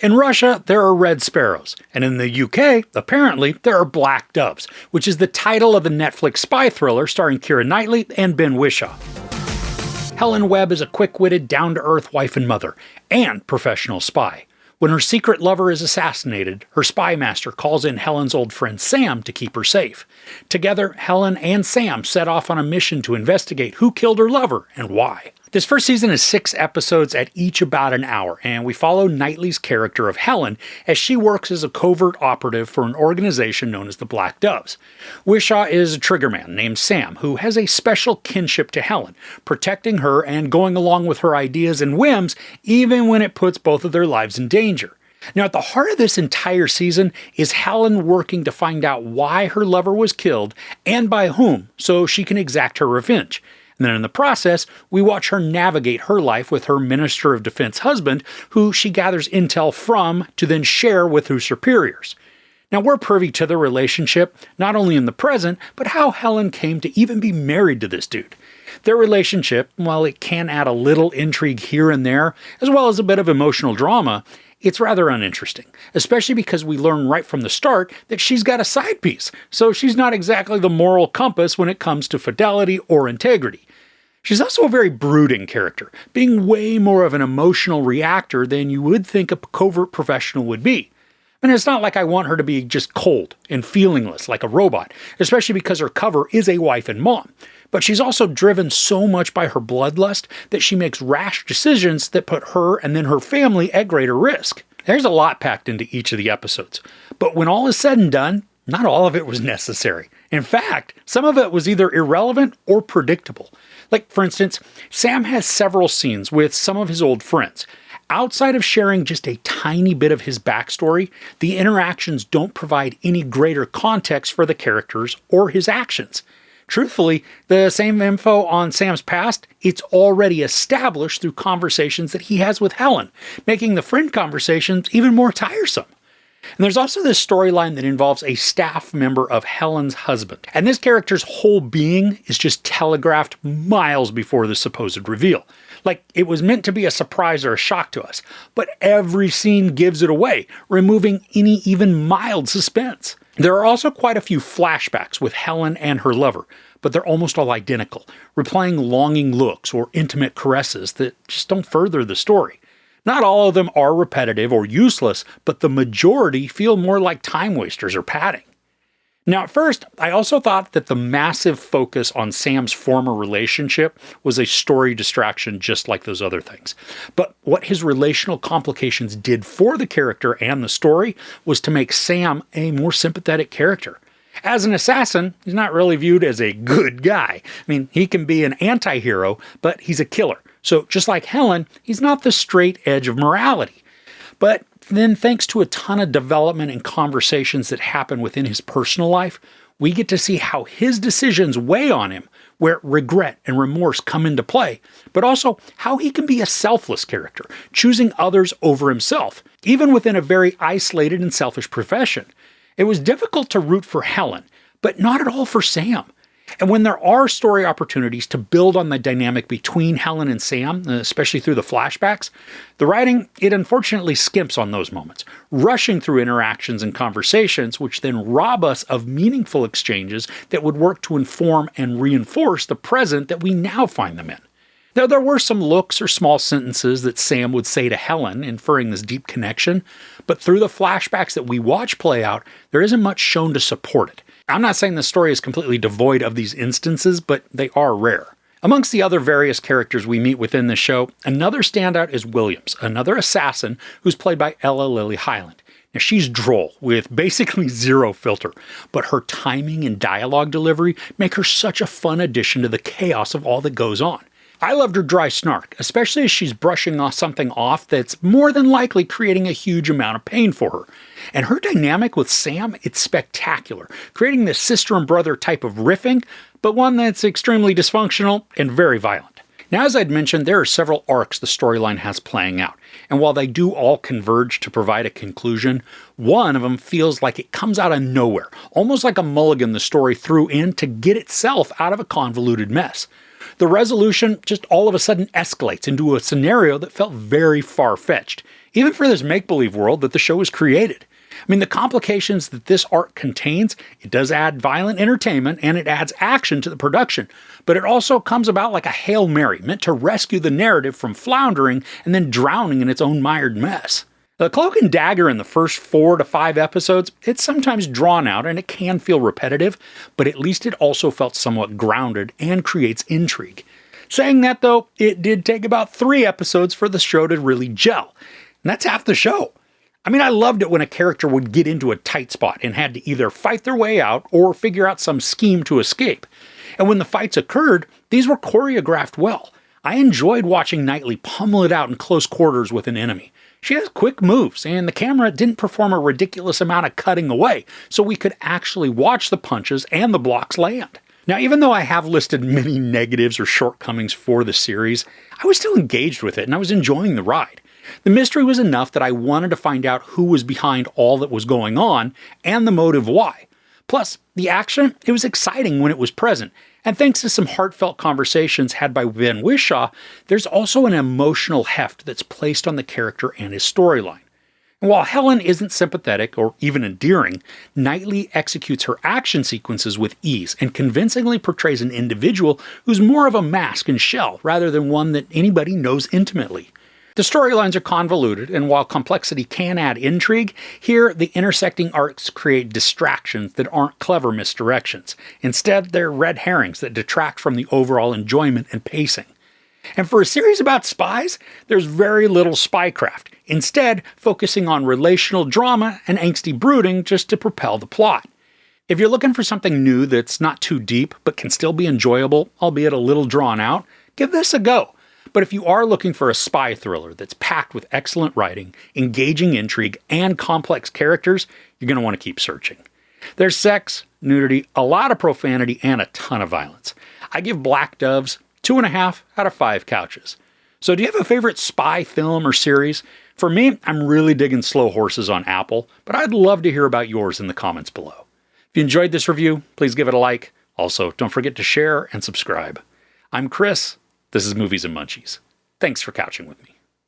In Russia, there are red sparrows, and in the UK, apparently, there are black doves, which is the title of the Netflix spy thriller starring Keira Knightley and Ben Whishaw. Helen Webb is a quick-witted, down-to-earth wife and mother, and professional spy. When her secret lover is assassinated, her spymaster calls in Helen's old friend Sam to keep her safe. Together, Helen and Sam set off on a mission to investigate who killed her lover and why. This first season is 6 episodes at each about an hour, and we follow Knightley's character of Helen as she works as a covert operative for an organization known as the Black Doves. Whishaw is a triggerman named Sam, who has a special kinship to Helen, protecting her and going along with her ideas and whims, even when it puts both of their lives in danger. Now, at the heart of this entire season is Helen working to find out why her lover was killed and by whom, so she can exact her revenge. And then in the process, we watch her navigate her life with her Minister of Defense husband, who she gathers intel from to then share with her superiors. Now, we're privy to the relationship, not only in the present, but how Helen came to even be married to this dude. Their relationship, while it can add a little intrigue here and there, as well as a bit of emotional drama, it's rather uninteresting, especially because we learn right from the start that she's got a side piece, so she's not exactly the moral compass when it comes to fidelity or integrity. She's also a very brooding character, being way more of an emotional reactor than you would think a covert professional would be. And it's not like I want her to be just cold and feelingless like a robot, especially because her cover is a wife and mom. But she's also driven so much by her bloodlust that she makes rash decisions that put her and then her family at greater risk. There's a lot packed into each of the episodes, but when all is said and done, not all of it was necessary. In fact, some of it was either irrelevant or predictable. Like, for instance, Sam has several scenes with some of his old friends. Outside of sharing just a tiny bit of his backstory, the interactions don't provide any greater context for the characters or his actions. Truthfully, the same info on Sam's past, it's already established through conversations that he has with Helen, making the friend conversations even more tiresome. And there's also this storyline that involves a staff member of Helen's husband. And this character's whole being is just telegraphed miles before the supposed reveal. Like, it was meant to be a surprise or a shock to us, but every scene gives it away, removing any even mild suspense. There are also quite a few flashbacks with Helen and her lover, but they're almost all identical, replaying longing looks or intimate caresses that just don't further the story. Not all of them are repetitive or useless, but the majority feel more like time wasters or padding. Now, at first, I also thought that the massive focus on Sam's former relationship was a story distraction just like those other things. But what his relational complications did for the character and the story was to make Sam a more sympathetic character. As an assassin, he's not really viewed as a good guy. I mean, he can be an anti-hero, but he's a killer. So just like Helen, he's not the straight edge of morality. But then thanks to a ton of development and conversations that happen within his personal life, we get to see how his decisions weigh on him, where regret and remorse come into play, but also how he can be a selfless character, choosing others over himself, even within a very isolated and selfish profession. It was difficult to root for Helen, but not at all for Sam. And when there are story opportunities to build on the dynamic between Helen and Sam, especially through the flashbacks, the writing, it unfortunately skimps on those moments, rushing through interactions and conversations, which then rob us of meaningful exchanges that would work to inform and reinforce the present that we now find them in. Now, there were some looks or small sentences that Sam would say to Helen, inferring this deep connection, but through the flashbacks that we watch play out, there isn't much shown to support it. I'm not saying the story is completely devoid of these instances, but they are rare. Amongst the other various characters we meet within the show, another standout is Williams, another assassin who's played by Ella Lily Highland. Now, she's droll, with basically zero filter, but her timing and dialogue delivery make her such a fun addition to the chaos of all that goes on. I loved her dry snark, especially as she's brushing something off that's more than likely creating a huge amount of pain for her. And her dynamic with Sam, it's spectacular, creating this sister and brother type of riffing, but one that's extremely dysfunctional and very violent. Now, as I'd mentioned, there are several arcs the storyline has playing out, and while they do all converge to provide a conclusion, one of them feels like it comes out of nowhere, almost like a mulligan the story threw in to get itself out of a convoluted mess. The resolution just all of a sudden escalates into a scenario that felt very far-fetched, even for this make-believe world that the show was created. I mean, the complications that this arc contains, it does add violent entertainment and it adds action to the production, but it also comes about like a Hail Mary, meant to rescue the narrative from floundering and then drowning in its own mired mess. The Cloak and Dagger in the first 4 to 5 episodes, it's sometimes drawn out and it can feel repetitive, but at least it also felt somewhat grounded and creates intrigue. Saying that though, it did take about 3 episodes for the show to really gel, and that's half the show. I mean, I loved it when a character would get into a tight spot and had to either fight their way out or figure out some scheme to escape. And when the fights occurred, these were choreographed well. I enjoyed watching Knightley pummel it out in close quarters with an enemy. She has quick moves, and the camera didn't perform a ridiculous amount of cutting away, so we could actually watch the punches and the blocks land. Now, even though I have listed many negatives or shortcomings for the series, I was still engaged with it and I was enjoying the ride. The mystery was enough that I wanted to find out who was behind all that was going on and the motive why. Plus, the action, it was exciting when it was present, and thanks to some heartfelt conversations had by Ben Whishaw, there's also an emotional heft that's placed on the character and his storyline. And while Helen isn't sympathetic or even endearing, Knightley executes her action sequences with ease and convincingly portrays an individual who's more of a mask and shell rather than one that anybody knows intimately. The storylines are convoluted, and while complexity can add intrigue, here the intersecting arcs create distractions that aren't clever misdirections. Instead, they're red herrings that detract from the overall enjoyment and pacing. And for a series about spies, there's very little spycraft, instead focusing on relational drama and angsty brooding just to propel the plot. If you're looking for something new that's not too deep but can still be enjoyable, albeit a little drawn out, give this a go. But if you are looking for a spy thriller that's packed with excellent writing, engaging intrigue, and complex characters, you're going to want to keep searching. There's sex, nudity, a lot of profanity, and a ton of violence. I give Black Doves 2.5 out of 5 couches. So do you have a favorite spy film or series? For me, I'm really digging Slow Horses on Apple, but I'd love to hear about yours in the comments below. If you enjoyed this review, please give it a like. Also, don't forget to share and subscribe. I'm Chris. This is Movies and Munchies. Thanks for couching with me.